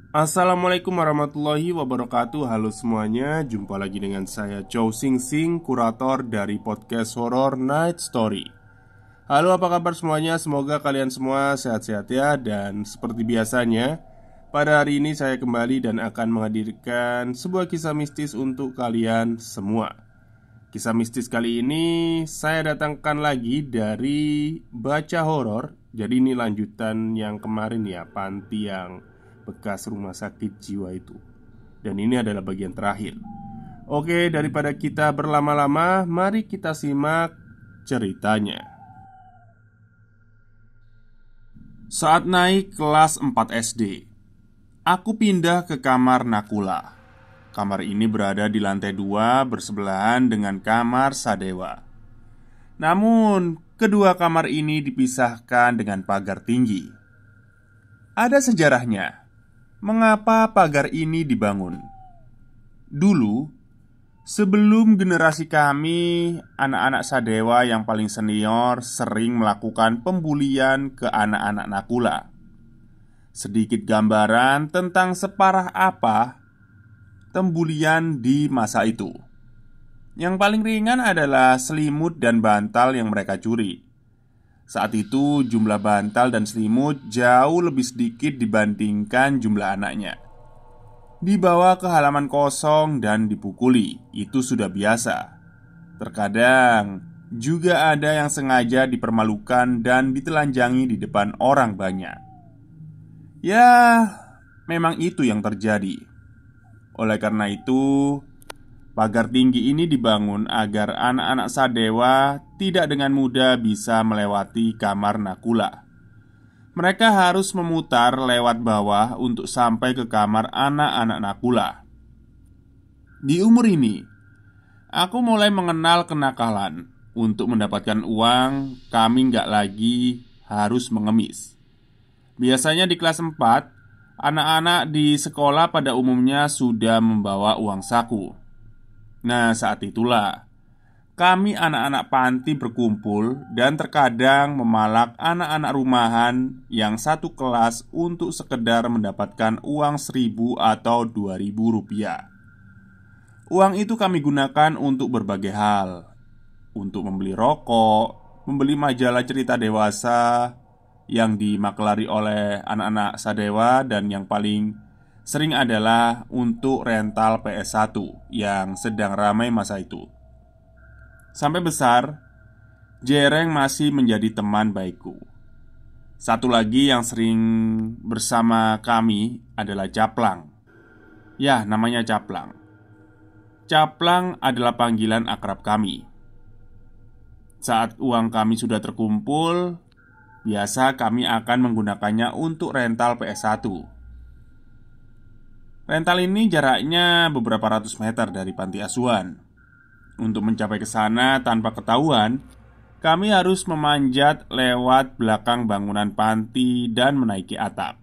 Assalamualaikum warahmatullahi wabarakatuh. Halo semuanya, jumpa lagi dengan saya Chow Sing Sing, kurator dari podcast Horror Night Story. Halo, apa kabar semuanya? Semoga kalian semua sehat-sehat ya. Dan seperti biasanya, pada hari ini saya kembali dan akan menghadirkan sebuah kisah mistis untuk kalian semua. Kisah mistis kali ini saya datangkan lagi dari Baca Horor. Jadi ini lanjutan yang kemarin ya, panti yang bekas rumah sakit jiwa itu. Dan ini adalah bagian terakhir. Oke, daripada kita berlama-lama, mari kita simak ceritanya. Saat naik kelas 4 SD, aku pindah ke kamar Nakula. Kamar ini berada di lantai 2 bersebelahan dengan kamar Sadewa. Namun, kedua kamar ini dipisahkan dengan pagar tinggi. Ada sejarahnya. Mengapa pagar ini dibangun? Dulu, sebelum generasi kami, anak-anak Sadewa yang paling senior sering melakukan pembulian ke anak-anak Nakula. Sedikit gambaran tentang separah apa pembulian di masa itu. Yang paling ringan adalah selimut dan bantal yang mereka curi. Saat itu jumlah bantal dan selimut jauh lebih sedikit dibandingkan jumlah anaknya. Dibawa ke halaman kosong dan dipukuli, itu sudah biasa. Terkadang juga ada yang sengaja dipermalukan dan ditelanjangi di depan orang banyak. Ya, memang itu yang terjadi. Oleh karena itu, pagar tinggi ini dibangun agar anak-anak Sadewa tidak dengan mudah bisa melewati kamar Nakula. Mereka harus memutar lewat bawah untuk sampai ke kamar anak-anak Nakula. Di umur ini, aku mulai mengenal kenakalan. Untuk mendapatkan uang, kami nggak lagi harus mengemis. Biasanya di kelas 4, anak-anak di sekolah pada umumnya sudah membawa uang saku. Nah, saat itulah kami anak-anak panti berkumpul dan terkadang memalak anak-anak rumahan yang satu kelas untuk sekedar mendapatkan uang 1.000 atau 2.000 rupiah. Uang itu kami gunakan untuk berbagai hal. Untuk membeli rokok, membeli majalah cerita dewasa yang dimaklari oleh anak-anak Sadewa, dan yang paling sering adalah untuk rental PS1 yang sedang ramai masa itu. Sampai besar, Jereng masih menjadi teman baikku. Satu lagi yang sering bersama kami adalah Caplang. Ya, namanya Caplang. Caplang adalah panggilan akrab kami. Saat uang kami sudah terkumpul, biasa kami akan menggunakannya untuk rental PS1. Rental ini jaraknya beberapa ratus meter dari panti asuhan. Untuk mencapai ke sana tanpa ketahuan, kami harus memanjat lewat belakang bangunan panti dan menaiki atap.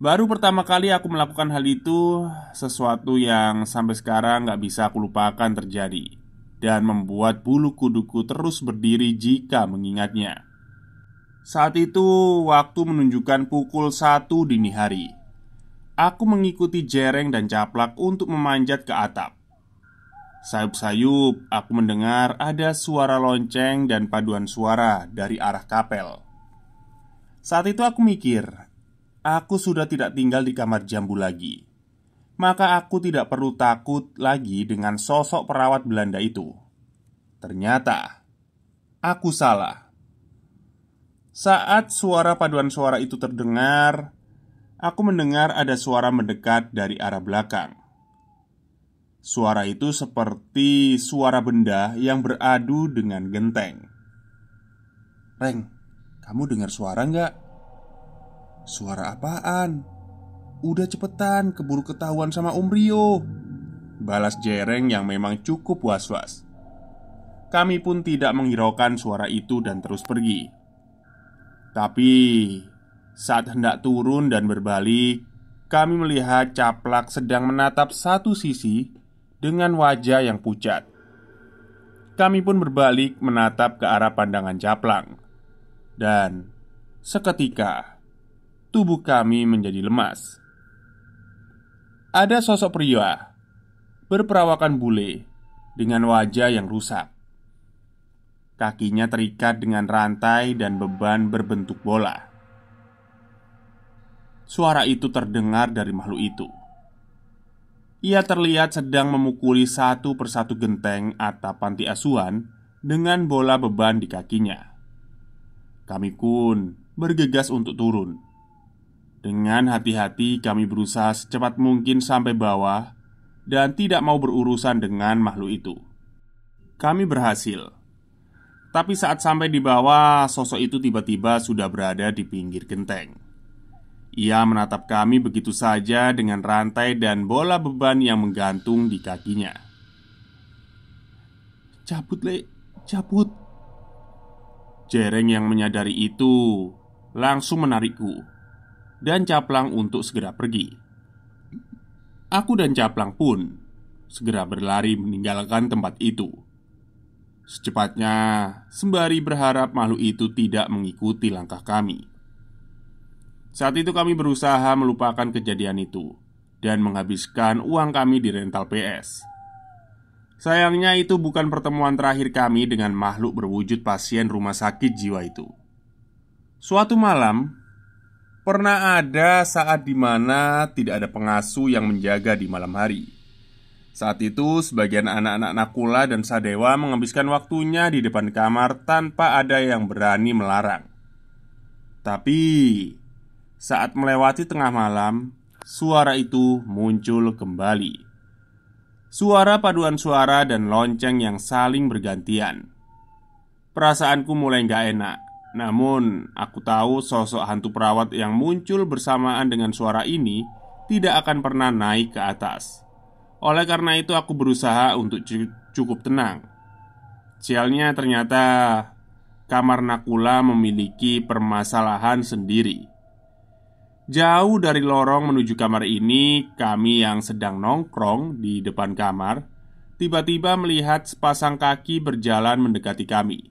Baru pertama kali aku melakukan hal itu, sesuatu yang sampai sekarang gak bisa aku lupakan terjadi, dan membuat bulu kuduku terus berdiri jika mengingatnya. Saat itu waktu menunjukkan pukul 1 dini hari. Aku mengikuti Jereng dan Caplak untuk memanjat ke atap. Sayup-sayup aku mendengar ada suara lonceng dan paduan suara dari arah kapel. Saat itu aku mikir, aku sudah tidak tinggal di kamar jambu lagi. Maka aku tidak perlu takut lagi dengan sosok perawat Belanda itu. Ternyata aku salah. Saat suara paduan suara itu terdengar, aku mendengar ada suara mendekat dari arah belakang. Suara itu seperti suara benda yang beradu dengan genteng. "Reng, kamu dengar suara nggak?" "Suara apaan?" "Udah cepetan, keburu ketahuan sama Om Rio," balas Jereng yang memang cukup was-was. Kami pun tidak menghiraukan suara itu dan terus pergi. Tapi saat hendak turun dan berbalik, kami melihat Caplak sedang menatap satu sisi dengan wajah yang pucat. Kami pun berbalik menatap ke arah pandangan Caplang. Dan seketika tubuh kami menjadi lemas. Ada sosok pria berperawakan bule dengan wajah yang rusak. Kakinya terikat dengan rantai dan beban berbentuk bola. Suara itu terdengar dari makhluk itu. Ia terlihat sedang memukuli satu persatu genteng atap panti asuhan dengan bola beban di kakinya. Kami pun bergegas untuk turun. Dengan hati-hati kami berusaha secepat mungkin sampai bawah dan tidak mau berurusan dengan makhluk itu. Kami berhasil. Tapi saat sampai di bawah, sosok itu tiba-tiba sudah berada di pinggir genteng. Ia menatap kami begitu saja dengan rantai dan bola beban yang menggantung di kakinya. "Cabut, Le, cabut!" Jereng yang menyadari itu langsung menarikku dan Caplang untuk segera pergi. Aku dan Caplang pun segera berlari meninggalkan tempat itu secepatnya, sembari berharap makhluk itu tidak mengikuti langkah kami. Saat itu kami berusaha melupakan kejadian itu dan menghabiskan uang kami di rental PS. Sayangnya itu bukan pertemuan terakhir kami dengan makhluk berwujud pasien rumah sakit jiwa itu. Suatu malam, pernah ada saat dimana tidak ada pengasuh yang menjaga di malam hari. Saat itu, sebagian anak-anak Nakula dan Sadewa menghabiskan waktunya di depan kamar tanpa ada yang berani melarang. Tapi, saat melewati tengah malam, suara itu muncul kembali. Suara paduan suara dan lonceng yang saling bergantian. Perasaanku mulai gak enak. Namun, aku tahu sosok hantu perawat yang muncul bersamaan dengan suara ini tidak akan pernah naik ke atas. Oleh karena itu aku berusaha untuk cukup tenang. Sialnya ternyata kamar Nakula memiliki permasalahan sendiri. Jauh dari lorong menuju kamar ini, kami yang sedang nongkrong di depan kamar tiba-tiba melihat sepasang kaki berjalan mendekati kami.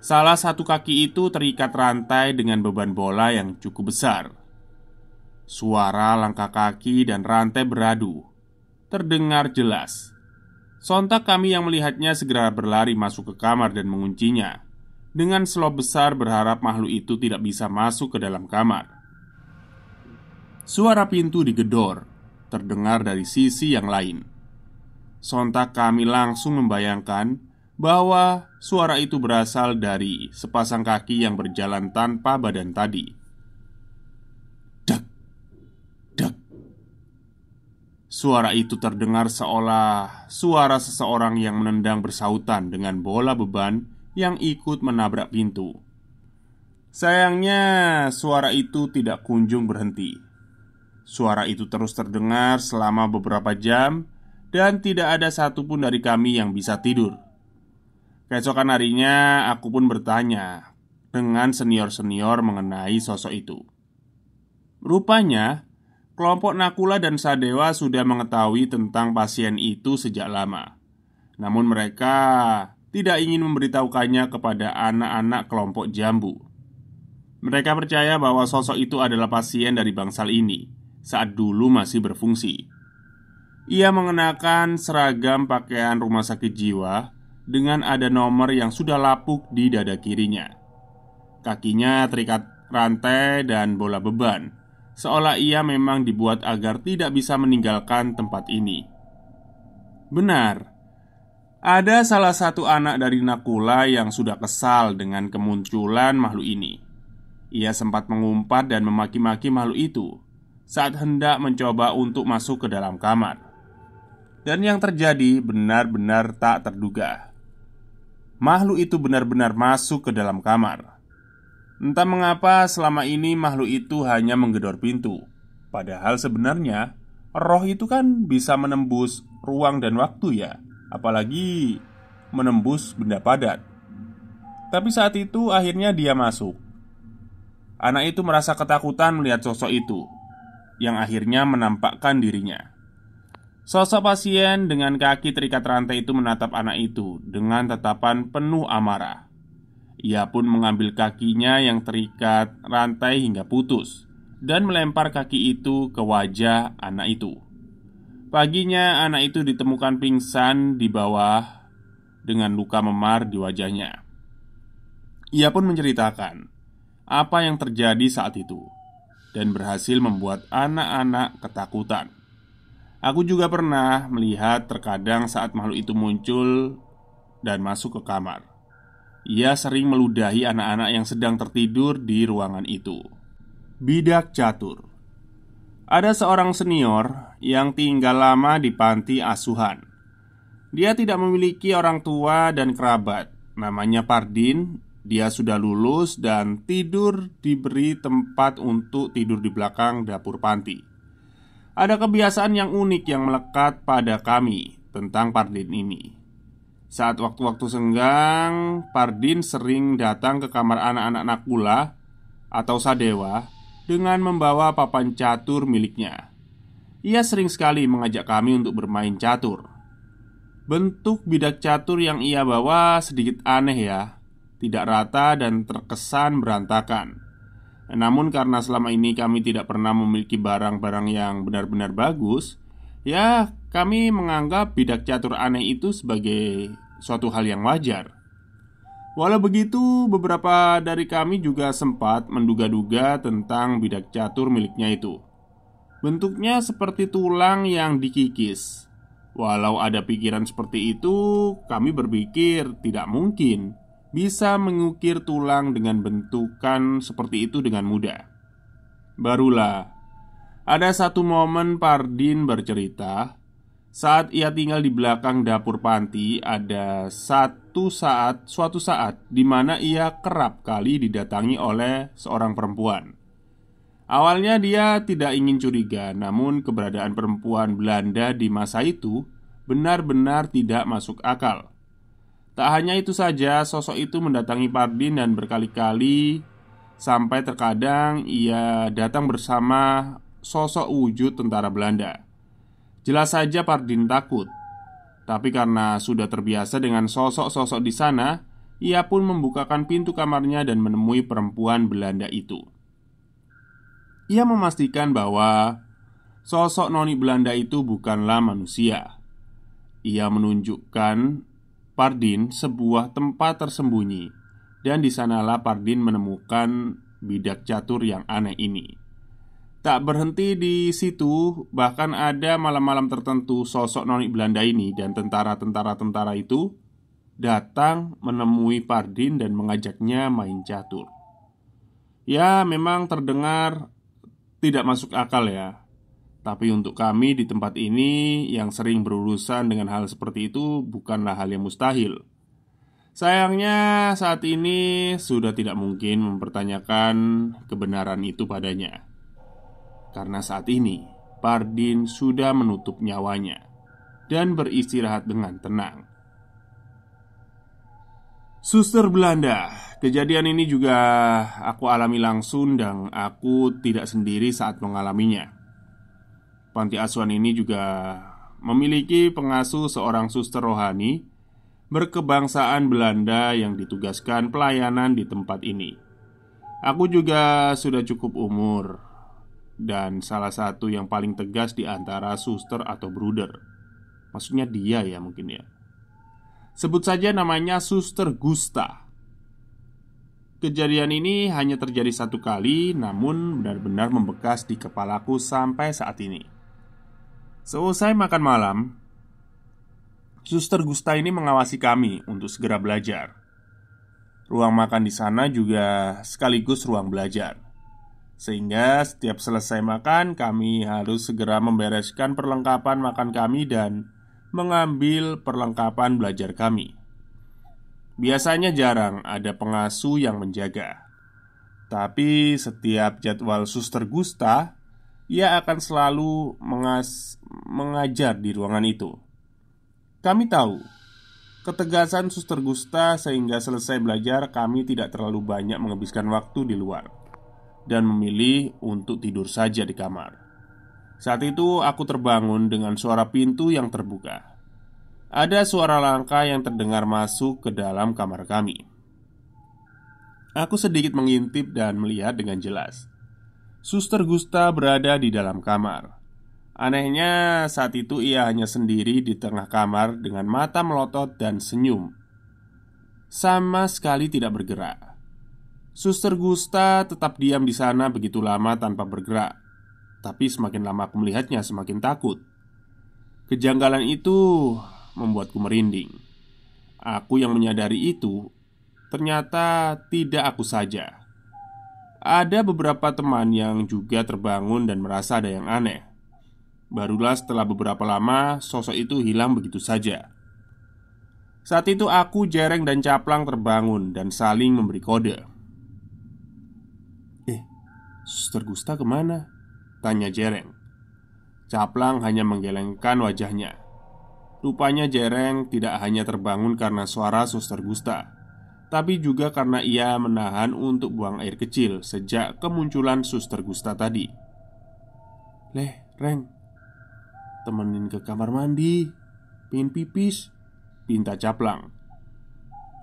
Salah satu kaki itu terikat rantai dengan beban bola yang cukup besar. Suara langkah kaki dan rantai beradu terdengar jelas. Sontak kami yang melihatnya segera berlari masuk ke kamar dan menguncinya dengan selop besar berharap makhluk itu tidak bisa masuk ke dalam kamar. Suara pintu digedor terdengar dari sisi yang lain. Sontak kami langsung membayangkan bahwa suara itu berasal dari sepasang kaki yang berjalan tanpa badan tadi. Suara itu terdengar seolah suara seseorang yang menendang bersautan dengan bola beban yang ikut menabrak pintu. Sayangnya, suara itu tidak kunjung berhenti. Suara itu terus terdengar selama beberapa jam dan tidak ada satupun dari kami yang bisa tidur. Keesokan harinya, aku pun bertanya dengan senior-senior mengenai sosok itu. Rupanya, kelompok Nakula dan Sadewa sudah mengetahui tentang pasien itu sejak lama. Namun mereka tidak ingin memberitahukannya kepada anak-anak kelompok Jambu. Mereka percaya bahwa sosok itu adalah pasien dari bangsal ini saat dulu masih berfungsi. Ia mengenakan seragam pakaian rumah sakit jiwa dengan ada nomor yang sudah lapuk di dada kirinya. Kakinya terikat rantai dan bola beban, seolah ia memang dibuat agar tidak bisa meninggalkan tempat ini. Benar, ada salah satu anak dari Nakula yang sudah kesal dengan kemunculan makhluk ini. Ia sempat mengumpat dan memaki-maki makhluk itu saat hendak mencoba untuk masuk ke dalam kamar. Dan yang terjadi benar-benar tak terduga. Makhluk itu benar-benar masuk ke dalam kamar. Entah mengapa selama ini makhluk itu hanya menggedor pintu. Padahal sebenarnya roh itu kan bisa menembus ruang dan waktu ya, apalagi menembus benda padat. Tapi saat itu akhirnya dia masuk. Anak itu merasa ketakutan melihat sosok itu, yang akhirnya menampakkan dirinya. Sosok pasien dengan kaki terikat rantai itu menatap anak itu dengan tatapan penuh amarah. Ia pun mengambil kakinya yang terikat rantai hingga putus dan melempar kaki itu ke wajah anak itu. Paginya anak itu ditemukan pingsan di bawah dengan luka memar di wajahnya. Ia pun menceritakan apa yang terjadi saat itu dan berhasil membuat anak-anak ketakutan. Aku juga pernah melihat terkadang saat makhluk itu muncul dan masuk ke kamar. Ia sering meludahi anak-anak yang sedang tertidur di ruangan itu. Bidak catur. Ada seorang senior yang tinggal lama di panti asuhan. Dia tidak memiliki orang tua dan kerabat. Namanya Pardin. Dia sudah lulus dan diberi tempat untuk tidur di belakang dapur panti. Ada kebiasaan yang unik yang melekat pada kami tentang Pardin ini. Saat waktu-waktu senggang, Pardin sering datang ke kamar anak-anak Nakula atau Sadewa dengan membawa papan catur miliknya. Ia sering sekali mengajak kami untuk bermain catur. Bentuk bidak catur yang ia bawa sedikit aneh ya, tidak rata dan terkesan berantakan. Namun karena selama ini kami tidak pernah memiliki barang-barang yang benar-benar bagus, ya kami menganggap bidak catur aneh itu sebagai suatu hal yang wajar. Walau begitu, beberapa dari kami juga sempat menduga-duga tentang bidak catur miliknya itu. Bentuknya seperti tulang yang dikikis. Walau ada pikiran seperti itu, kami berpikir tidak mungkin bisa mengukir tulang dengan bentukan seperti itu dengan mudah. Barulah ada satu momen Pardin bercerita. Saat ia tinggal di belakang dapur panti, ada suatu saat di mana ia kerap kali didatangi oleh seorang perempuan. Awalnya dia tidak ingin curiga, namun keberadaan perempuan Belanda di masa itu benar-benar tidak masuk akal. Tak hanya itu saja, sosok itu mendatangi Pardin dan berkali-kali, sampai terkadang ia datang bersama sosok wujud tentara Belanda. Jelas saja Pardin takut, tapi karena sudah terbiasa dengan sosok-sosok di sana, ia pun membukakan pintu kamarnya dan menemui perempuan Belanda itu. Ia memastikan bahwa sosok noni Belanda itu bukanlah manusia. Ia menunjukkan Pardin sebuah tempat tersembunyi, dan di sanalah Pardin menemukan bidak catur yang aneh ini. Tak berhenti di situ, bahkan ada malam-malam tertentu sosok noni Belanda ini dan tentara-tentara itu datang menemui Pardin dan mengajaknya main catur. Ya, memang terdengar tidak masuk akal ya. Tapi untuk kami di tempat ini yang sering berurusan dengan hal seperti itu bukanlah hal yang mustahil. Sayangnya saat ini sudah tidak mungkin mempertanyakan kebenaran itu padanya. Karena saat ini Pardin sudah menutup nyawanya dan beristirahat dengan tenang. Suster Belanda. Kejadian ini juga aku alami langsung dan aku tidak sendiri saat mengalaminya. Panti asuhan ini juga memiliki pengasuh seorang suster rohani berkebangsaan Belanda yang ditugaskan pelayanan di tempat ini. Aku juga sudah cukup umur dan salah satu yang paling tegas di antara suster atau bruder. Maksudnya dia ya mungkin ya. Sebut saja namanya Suster Gusta. Kejadian ini hanya terjadi satu kali, namun benar-benar membekas di kepalaku sampai saat ini. Selesai makan malam, Suster Gusta ini mengawasi kami untuk segera belajar. Ruang makan di sana juga sekaligus ruang belajar. Sehingga setiap selesai makan, kami harus segera membereskan perlengkapan makan kami dan mengambil perlengkapan belajar kami. Biasanya jarang ada pengasuh yang menjaga. Tapi setiap jadwal Suster Gusta, ia akan selalu mengajar di ruangan itu. Kami tahu ketegasan Suster Gusta sehingga selesai belajar kami tidak terlalu banyak menghabiskan waktu di luar dan memilih untuk tidur saja di kamar. Saat itu aku terbangun dengan suara pintu yang terbuka. Ada suara langkah yang terdengar masuk ke dalam kamar kami. Aku sedikit mengintip dan melihat dengan jelas. Suster Gusta berada di dalam kamar. Anehnya, saat itu ia hanya sendiri di tengah kamar dengan mata melotot dan senyum. Sama sekali tidak bergerak. Suster Gusta tetap diam di sana begitu lama tanpa bergerak. Tapi semakin lama aku melihatnya, semakin takut. Kejanggalan itu membuatku merinding. Aku yang menyadari itu ternyata tidak aku saja. Ada beberapa teman yang juga terbangun dan merasa ada yang aneh. Barulah setelah beberapa lama sosok itu hilang begitu saja. Saat itu aku, Jereng, dan Caplang terbangun dan saling memberi kode. Suster Gusta kemana? Tanya Jereng. Caplang hanya menggelengkan wajahnya. Rupanya Jereng tidak hanya terbangun karena suara Suster Gusta, tapi juga karena ia menahan untuk buang air kecil sejak kemunculan Suster Gusta tadi. Reng, temenin ke kamar mandi, pengen pipis, pinta Caplang.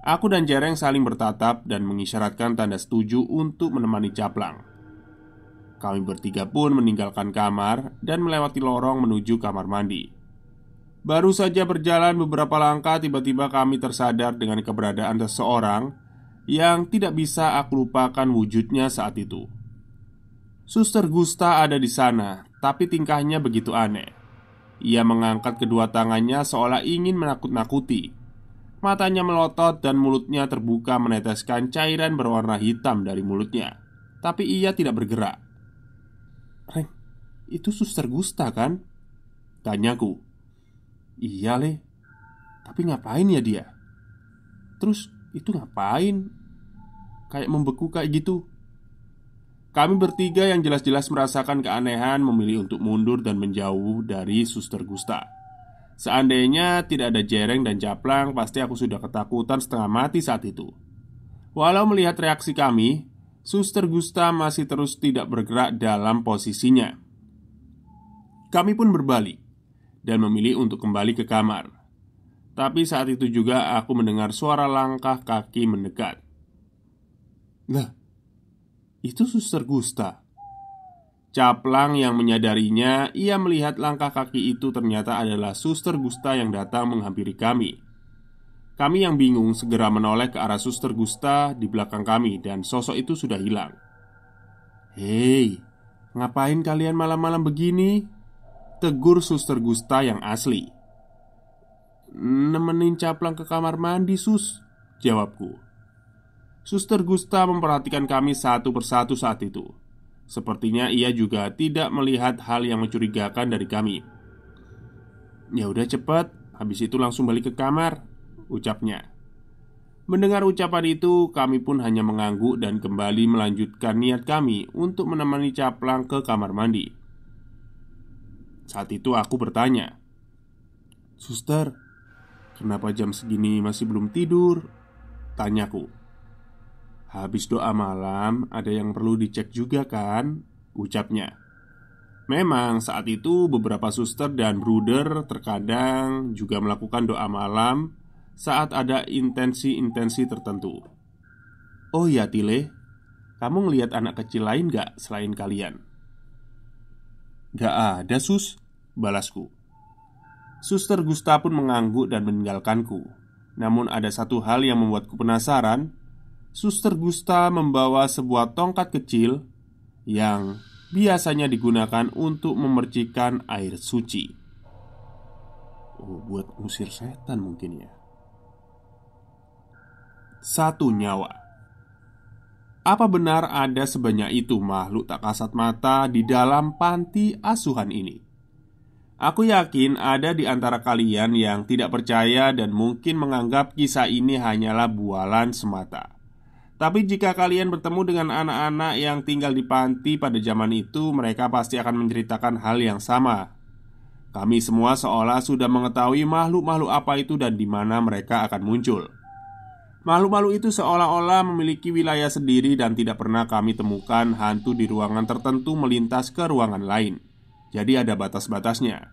Aku dan Jereng saling bertatap dan mengisyaratkan tanda setuju untuk menemani Caplang. Kami bertiga pun meninggalkan kamar dan melewati lorong menuju kamar mandi. Baru saja berjalan beberapa langkah, tiba-tiba kami tersadar dengan keberadaan seseorang yang tidak bisa aku lupakan wujudnya saat itu. Suster Gusta ada di sana, tapi tingkahnya begitu aneh. Ia mengangkat kedua tangannya seolah ingin menakut-nakuti. Matanya melotot dan mulutnya terbuka meneteskan cairan berwarna hitam dari mulutnya. Tapi ia tidak bergerak. Reng, itu Suster Gusta kan? Tanyaku. Iya tapi ngapain ya dia? Terus itu ngapain? Kayak membeku kayak gitu. Kami bertiga yang jelas-jelas merasakan keanehan memilih untuk mundur dan menjauh dari Suster Gusta. Seandainya tidak ada Jereng dan Caplang, pasti aku sudah ketakutan setengah mati saat itu. Walau melihat reaksi kami, Suster Gusta masih terus tidak bergerak dalam posisinya. Kami pun berbalik dan memilih untuk kembali ke kamar. Tapi saat itu juga aku mendengar suara langkah kaki mendekat. Lah, itu Suster Gusta. Caplang yang menyadarinya, ia melihat langkah kaki itu ternyata adalah Suster Gusta yang datang menghampiri kami. Kami yang bingung segera menoleh ke arah Suster Gusta di belakang kami dan sosok itu sudah hilang. Hei, ngapain kalian malam-malam begini? Tegur Suster Gusta yang asli. Nemenin Caplang ke kamar mandi, Sus, jawabku. Suster Gusta memperhatikan kami satu persatu saat itu. Sepertinya ia juga tidak melihat hal yang mencurigakan dari kami. Ya udah cepat, habis itu langsung balik ke kamar, ucapnya. Mendengar ucapan itu, kami pun hanya mengangguk dan kembali melanjutkan niat kami untuk menemani Caplang ke kamar mandi. Saat itu aku bertanya, Suster, kenapa jam segini masih belum tidur? Tanyaku. Habis doa malam, ada yang perlu dicek juga kan? Ucapnya. Memang saat itu beberapa suster dan bruder terkadang juga melakukan doa malam saat ada intensi-intensi tertentu. Oh ya Tile, kamu ngelihat anak kecil lain gak selain kalian? Gak ada sus, balasku. Suster Gusta pun mengangguk dan meninggalkanku. Namun ada satu hal yang membuatku penasaran. Suster Gusta membawa sebuah tongkat kecil yang biasanya digunakan untuk memercikan air suci. Oh, buat ngusir setan mungkin ya. Satu nyawa. Apa benar ada sebanyak itu makhluk tak kasat mata di dalam panti asuhan ini? Aku yakin ada di antara kalian yang tidak percaya dan mungkin menganggap kisah ini hanyalah bualan semata. Tapi jika kalian bertemu dengan anak-anak yang tinggal di panti pada zaman itu, mereka pasti akan menceritakan hal yang sama. Kami semua seolah sudah mengetahui makhluk-makhluk apa itu dan di mana mereka akan muncul. Makhluk-makhluk itu seolah-olah memiliki wilayah sendiri dan tidak pernah kami temukan hantu di ruangan tertentu melintas ke ruangan lain. Jadi ada batas-batasnya.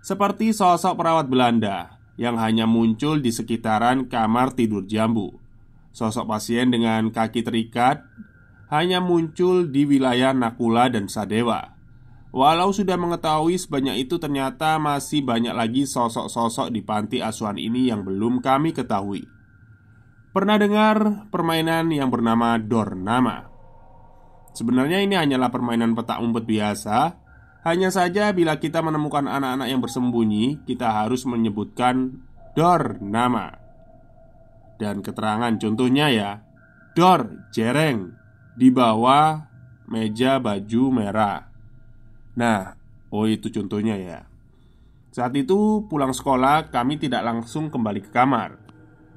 Seperti sosok perawat Belanda yang hanya muncul di sekitaran kamar tidur jambu. Sosok pasien dengan kaki terikat hanya muncul di wilayah Nakula dan Sadewa. Walau sudah mengetahui sebanyak itu, ternyata masih banyak lagi sosok-sosok di panti asuhan ini yang belum kami ketahui. Pernah dengar permainan yang bernama Dornama? Sebenarnya ini hanyalah permainan petak umpet biasa. Hanya saja bila kita menemukan anak-anak yang bersembunyi, kita harus menyebutkan Dornama. Dan keterangan contohnya ya, Dor, jereng, di bawah meja baju merah. Nah, itu contohnya ya. Saat itu pulang sekolah, kami tidak langsung kembali ke kamar.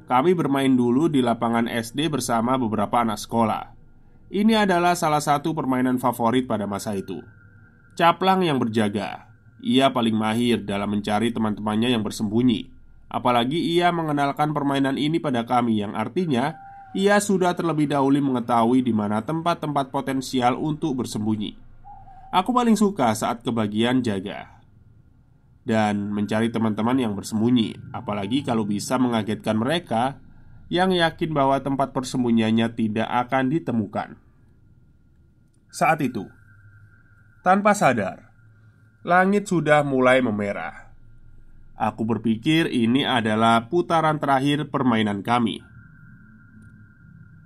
Kami bermain dulu di lapangan SD bersama beberapa anak sekolah. Ini adalah salah satu permainan favorit pada masa itu. Caplang yang berjaga. Ia paling mahir dalam mencari teman-temannya yang bersembunyi. Apalagi ia mengenalkan permainan ini pada kami, yang artinya ia sudah terlebih dahulu mengetahui di mana tempat-tempat potensial untuk bersembunyi. Aku paling suka saat kebagian jaga dan mencari teman-teman yang bersembunyi, apalagi kalau bisa mengagetkan mereka yang yakin bahwa tempat persembunyiannya tidak akan ditemukan. Saat itu, tanpa sadar, langit sudah mulai memerah. Aku berpikir ini adalah putaran terakhir permainan kami.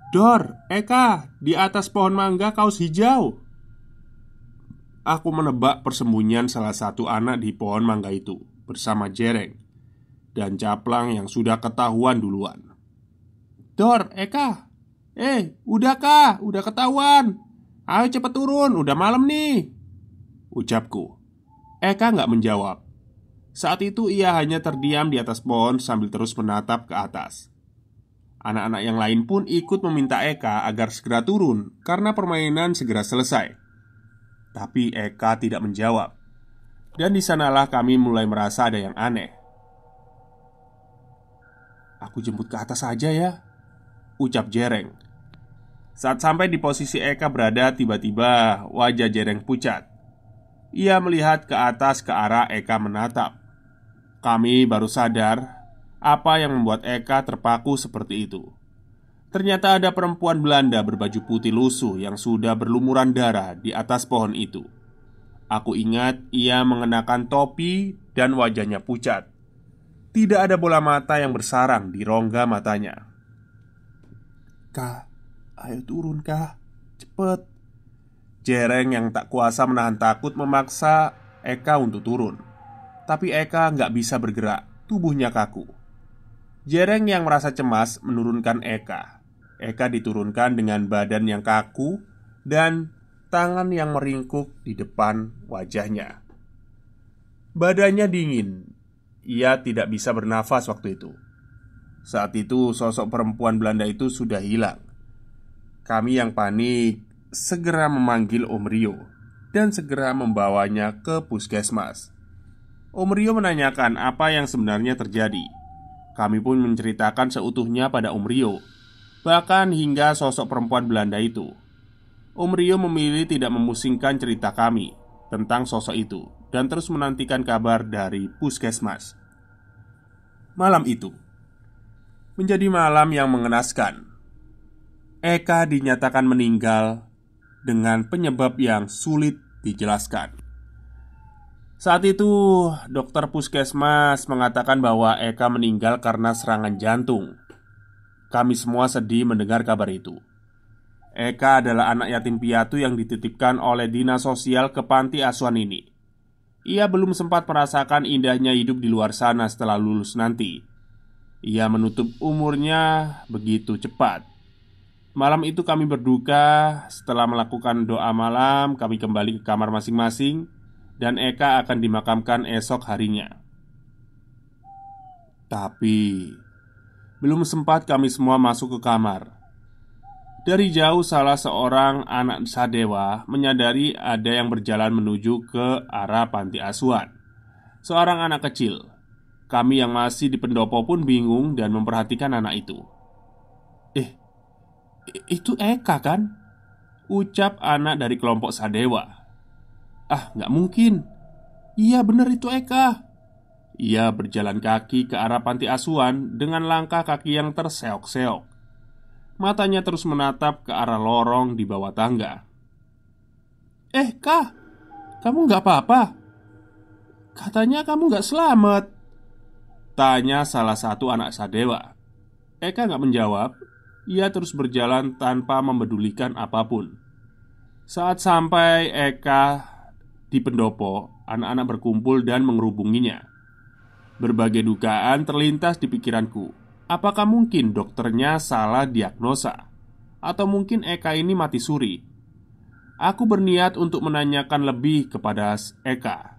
Dor, Eka, di atas pohon mangga kaos hijau. Aku menebak persembunyian salah satu anak di pohon mangga itu bersama Jereng dan Caplang yang sudah ketahuan duluan. Dor, Eka, udah kah? Udah ketahuan. Ayo cepet turun, udah malam nih, ucapku. Eka nggak menjawab. Saat itu ia hanya terdiam di atas pohon sambil terus menatap ke atas. Anak-anak yang lain pun ikut meminta Eka agar segera turun karena permainan segera selesai. Tapi Eka tidak menjawab. Dan di sanalah kami mulai merasa ada yang aneh. Aku jemput ke atas saja ya, ucap Jereng. Saat sampai di posisi Eka berada, tiba-tiba wajah Jereng pucat. Ia melihat ke atas ke arah Eka menatap. Kami baru sadar apa yang membuat Eka terpaku seperti itu. Ternyata ada perempuan Belanda berbaju putih lusuh yang sudah berlumuran darah di atas pohon itu. Aku ingat ia mengenakan topi dan wajahnya pucat. Tidak ada bola mata yang bersarang di rongga matanya. Kak, ayo turun kak, cepet. Jereng yang tak kuasa menahan takut memaksa Eka untuk turun. Tapi Eka nggak bisa bergerak, tubuhnya kaku. Jereng yang merasa cemas menurunkan Eka. Eka diturunkan dengan badan yang kaku dan tangan yang meringkuk di depan wajahnya. Badannya dingin. Ia tidak bisa bernafas waktu itu. Saat itu sosok perempuan Belanda itu sudah hilang. Kami yang panik segera memanggil Om Rio dan segera membawanya ke puskesmas. Om Rio menanyakan apa yang sebenarnya terjadi. Kami pun menceritakan seutuhnya pada Om Rio, bahkan hingga sosok perempuan Belanda itu. Om Rio memilih tidak memusingkan cerita kami tentang sosok itu dan terus menantikan kabar dari puskesmas. Malam itu menjadi malam yang mengenaskan. Eka dinyatakan meninggal dengan penyebab yang sulit dijelaskan. Saat itu, dokter puskesmas mengatakan bahwa Eka meninggal karena serangan jantung. Kami semua sedih mendengar kabar itu. Eka adalah anak yatim piatu yang dititipkan oleh dinas sosial ke panti asuhan ini. Ia belum sempat merasakan indahnya hidup di luar sana setelah lulus nanti. Ia menutup umurnya begitu cepat. Malam itu kami berduka. Setelah melakukan doa malam, kami kembali ke kamar masing-masing dan Eka akan dimakamkan esok harinya. Tapi belum sempat kami semua masuk ke kamar. Dari jauh salah seorang anak Sadewa menyadari ada yang berjalan menuju ke arah panti asuhan. Seorang anak kecil. Kami yang masih di pendopo pun bingung dan memperhatikan anak itu. Itu Eka kan? Ucap anak dari kelompok Sadewa. Ah, nggak mungkin. Iya bener itu Eka. Ia berjalan kaki ke arah panti asuhan dengan langkah kaki yang terseok-seok. Matanya terus menatap ke arah lorong di bawah tangga. Kak, Kamu nggak apa-apa? Katanya kamu nggak selamat, tanya salah satu anak Sadewa. Eka nggak menjawab. Ia terus berjalan tanpa mempedulikan apapun. Saat sampai Eka di pendopo, anak-anak berkumpul dan mengerubunginya. Berbagai dugaan terlintas di pikiranku. Apakah mungkin dokternya salah diagnosa? Atau mungkin Eka ini mati suri? Aku berniat untuk menanyakan lebih kepada Eka.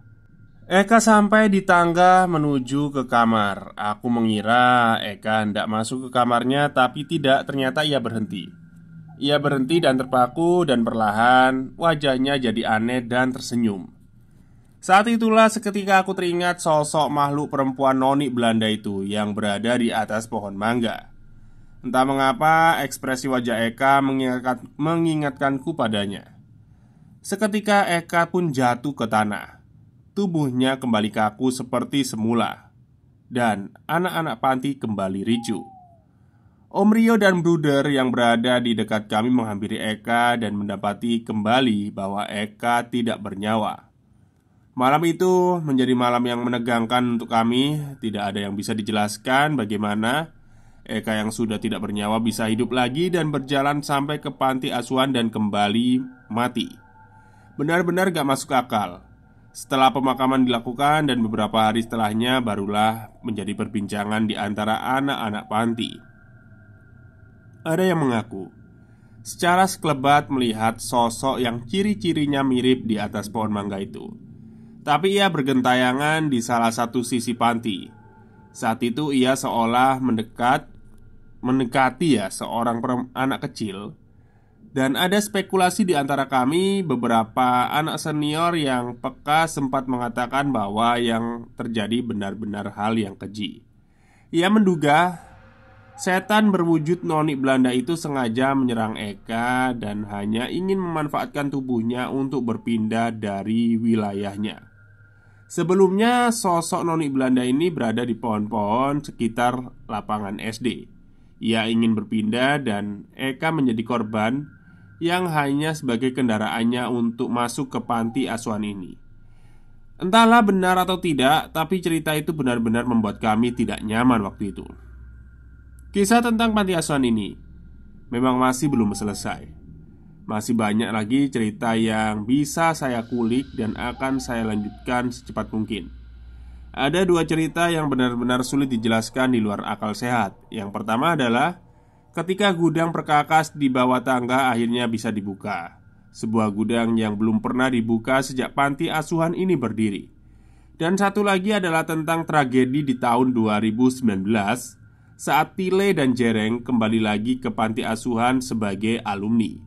Eka sampai di tangga menuju ke kamar. Aku mengira Eka hendak masuk ke kamarnya, tapi tidak, ternyata ia berhenti. Ia berhenti dan terpaku, dan perlahan wajahnya jadi aneh dan tersenyum. Saat itulah seketika aku teringat sosok makhluk perempuan noni Belanda itu yang berada di atas pohon mangga. Entah mengapa ekspresi wajah Eka mengingatkanku padanya. Seketika Eka pun jatuh ke tanah. Tubuhnya kembali kaku seperti semula. Dan anak-anak panti kembali ricuh. Om Rio dan Bruder yang berada di dekat kami menghampiri Eka dan mendapati kembali bahwa Eka tidak bernyawa. Malam itu menjadi malam yang menegangkan untuk kami. Tidak ada yang bisa dijelaskan bagaimana Eka yang sudah tidak bernyawa bisa hidup lagi dan berjalan sampai ke panti asuhan dan kembali mati. Benar-benar gak masuk akal. Setelah pemakaman dilakukan dan beberapa hari setelahnya barulah menjadi perbincangan di antara anak-anak panti. Ada yang mengaku secara sekelebat melihat sosok yang ciri-cirinya mirip di atas pohon mangga itu. Tapi ia bergentayangan di salah satu sisi panti. Saat itu ia seolah mendekati seorang anak kecil. Dan ada spekulasi di antara kami. Beberapa anak senior yang peka sempat mengatakan bahwa yang terjadi benar-benar hal yang keji. Ia menduga setan berwujud noni Belanda itu sengaja menyerang Eka dan hanya ingin memanfaatkan tubuhnya untuk berpindah dari wilayahnya. Sebelumnya, sosok noni Belanda ini berada di pohon-pohon sekitar lapangan SD. Ia ingin berpindah dan Eka menjadi korban yang hanya sebagai kendaraannya untuk masuk ke panti asuhan ini. Entahlah benar atau tidak, tapi cerita itu benar-benar membuat kami tidak nyaman waktu itu. Kisah tentang panti asuhan ini memang masih belum selesai. Masih banyak lagi cerita yang bisa saya kulik dan akan saya lanjutkan secepat mungkin. Ada dua cerita yang benar-benar sulit dijelaskan di luar akal sehat. Yang pertama adalah ketika gudang perkakas di bawah tangga akhirnya bisa dibuka. Sebuah gudang yang belum pernah dibuka sejak panti asuhan ini berdiri. Dan satu lagi adalah tentang tragedi di tahun 2019 saat Tile dan Jereng kembali lagi ke panti asuhan sebagai alumni.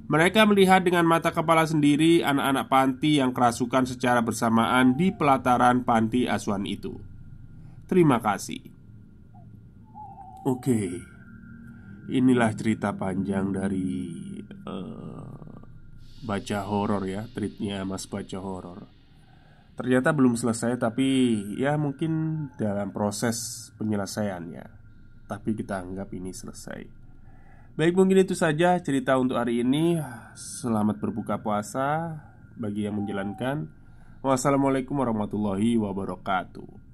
Mereka melihat dengan mata kepala sendiri anak-anak panti yang kerasukan secara bersamaan di pelataran panti asuhan itu. Terima kasih. Oke, inilah cerita panjang dari baca horor ya, treatnya Mas baca horor. Ternyata belum selesai, tapi ya mungkin dalam proses penyelesaiannya. Tapi kita anggap ini selesai. Baik, mungkin itu saja cerita untuk hari ini. Selamat berbuka puasa bagi yang menjalankan. Wassalamualaikum warahmatullahi wabarakatuh.